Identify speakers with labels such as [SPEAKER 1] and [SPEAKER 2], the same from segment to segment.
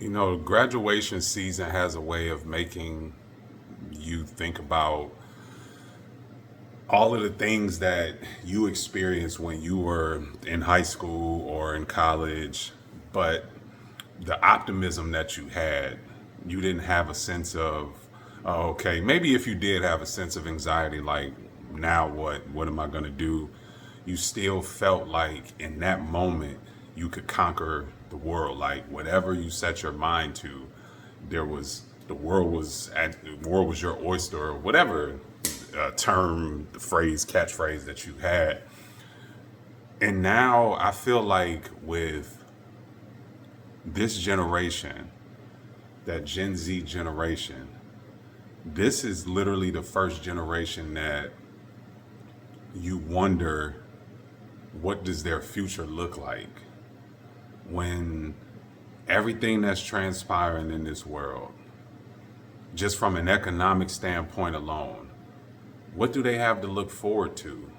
[SPEAKER 1] Graduation season has a way of making you think about all of the things that you experienced when you were in high school or in college, but the optimism that you had, you didn't have a sense of, oh, okay, maybe if you did have a sense of anxiety, like, now what? What am I going to do? You still felt like in that moment you could conquer the world. Like, whatever you set your mind to, the world was your oyster, or whatever term, the phrase, catchphrase that you had. And now I feel like with this generation, that Gen Z generation, this is literally the first generation that you wonder, what does their future look like when everything that's transpiring in this world, just from an economic standpoint alone, what do they have to look forward to?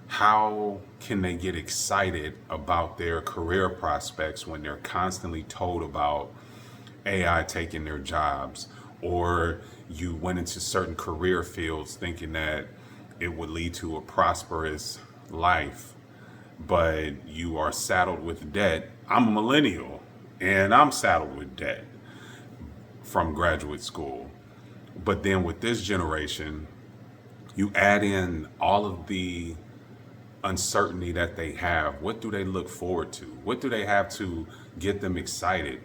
[SPEAKER 1] How can they get excited about their career prospects when they're constantly told about AI taking their jobs, or you went into certain career fields thinking that it would lead to a prosperous life, but you are saddled with debt? I'm a millennial and I'm saddled with debt from graduate school. But then with this generation, you add in all of the uncertainty that they have. What do they look forward to? What do they have to get them excited?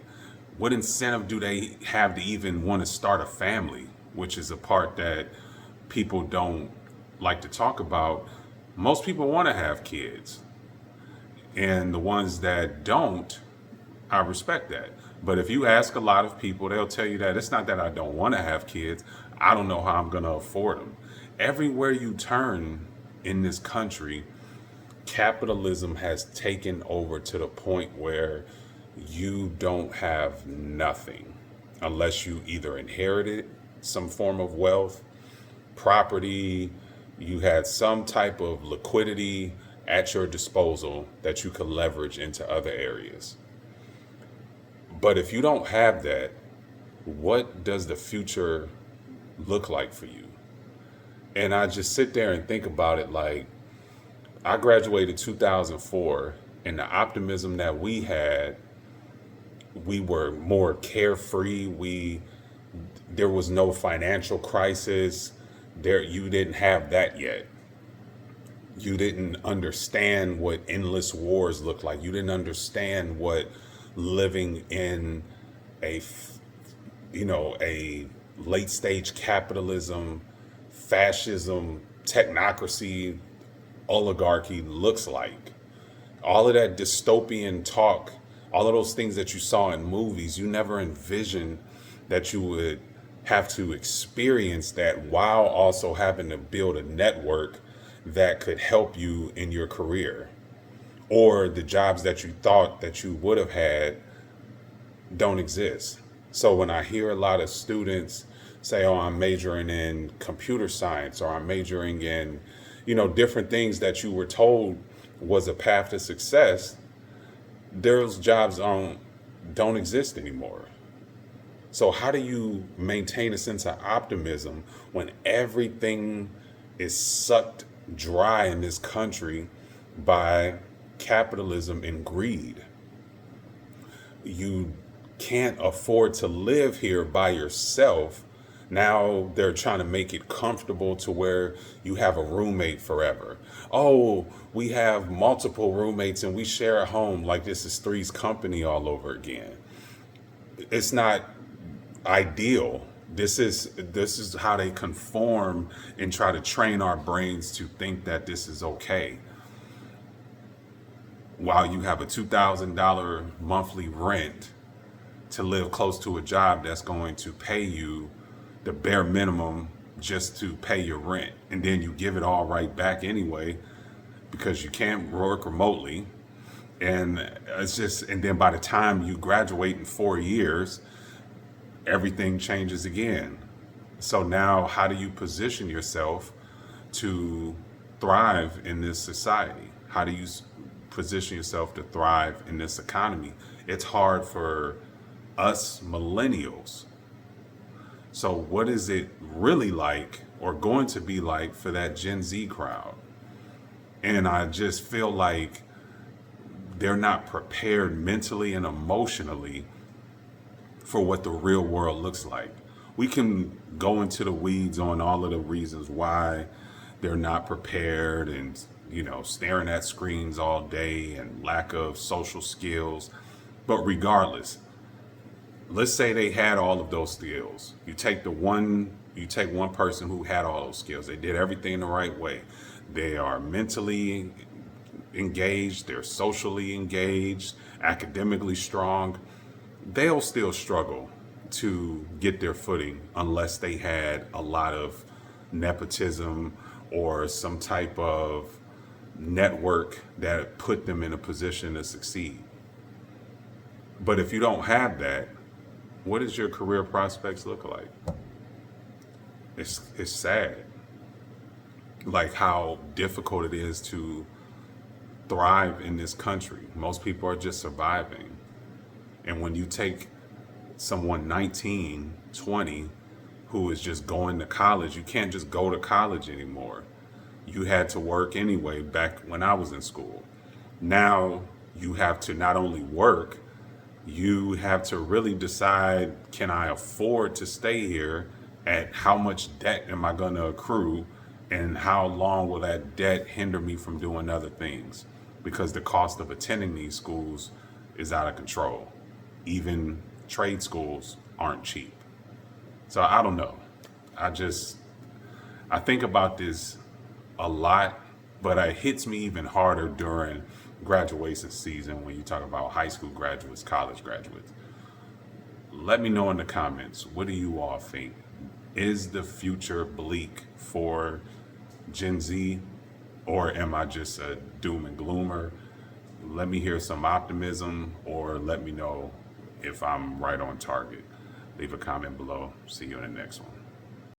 [SPEAKER 1] What incentive do they have to even want to start a family, which is a part that people don't like to talk about? Most people want to have kids, and the ones that don't, I respect that. But if you ask a lot of people, they'll tell you that it's not that I don't want to have kids, I don't know how I'm going to afford them. Everywhere you turn in this country, capitalism has taken over to the point where you don't have nothing unless you either inherited some form of wealth, property, you had some type of liquidity at your disposal that you could leverage into other areas. But if you don't have that, what does the future look like for you? And I just sit there and think about it, like, I graduated 2004, and the optimism that we had, we were more carefree. There was no financial crisis. You didn't have that yet. You didn't understand what endless wars looked like. You didn't understand what living in a a late stage capitalism, fascism, technocracy, oligarchy looks like. All of that dystopian talk, all of those things that you saw in movies, you never envisioned that you would have to experience that while also having to build a network that could help you in your career, or the jobs that you thought that you would have had don't exist. So when I hear a lot of students say, oh, I'm majoring in computer science, or I'm majoring in, different things that you were told was a path to success, those jobs don't exist anymore. So how do you maintain a sense of optimism when everything is sucked dry in this country by capitalism and greed? You can't afford to live here by yourself. Now they're trying to make it comfortable to where you have a roommate forever. Oh, we have multiple roommates and we share a home, like this is Three's Company all over again. It's not ideal. This is how they conform and try to train our brains to think that this is okay. While you have a $2,000 monthly rent to live close to a job that's going to pay you the bare minimum just to pay your rent. And then you give it all right back anyway because you can't work remotely. And and then by the time you graduate in 4 years, everything changes again. So now, how do you position yourself to thrive in this society? How do you position yourself to thrive in this economy? It's hard for us millennials. So, what is it really like or going to be like for that Gen Z crowd? And I just feel like they're not prepared mentally and emotionally for what the real world looks like. We can go into the weeds on all of the reasons why they're not prepared and, staring at screens all day and lack of social skills. But regardless, let's say they had all of those skills. You take one person who had all those skills. They did everything the right way. They are mentally engaged, they're socially engaged, academically strong. They'll still struggle to get their footing unless they had a lot of nepotism or some type of network that put them in a position to succeed. But if you don't have that, what does your career prospects look like? It's sad. Like how difficult it is to thrive in this country. Most people are just surviving. And when you take someone 19, 20, who is just going to college, you can't just go to college anymore. You had to work anyway back when I was in school. Now you have to not only work, you have to really decide, can I afford to stay here? At how much debt am I going to accrue? And how long will that debt hinder me from doing other things? Because the cost of attending these schools is out of control. Even trade schools aren't cheap. So I don't know. I think about this a lot, but it hits me even harder during graduation season when you talk about high school graduates, college graduates. Let me know in the comments, what do you all think? Is the future bleak for Gen Z, or am I just a doom and gloomer? Let me hear some optimism, or let me know if I'm right on target. Leave a comment below. See you in the next one.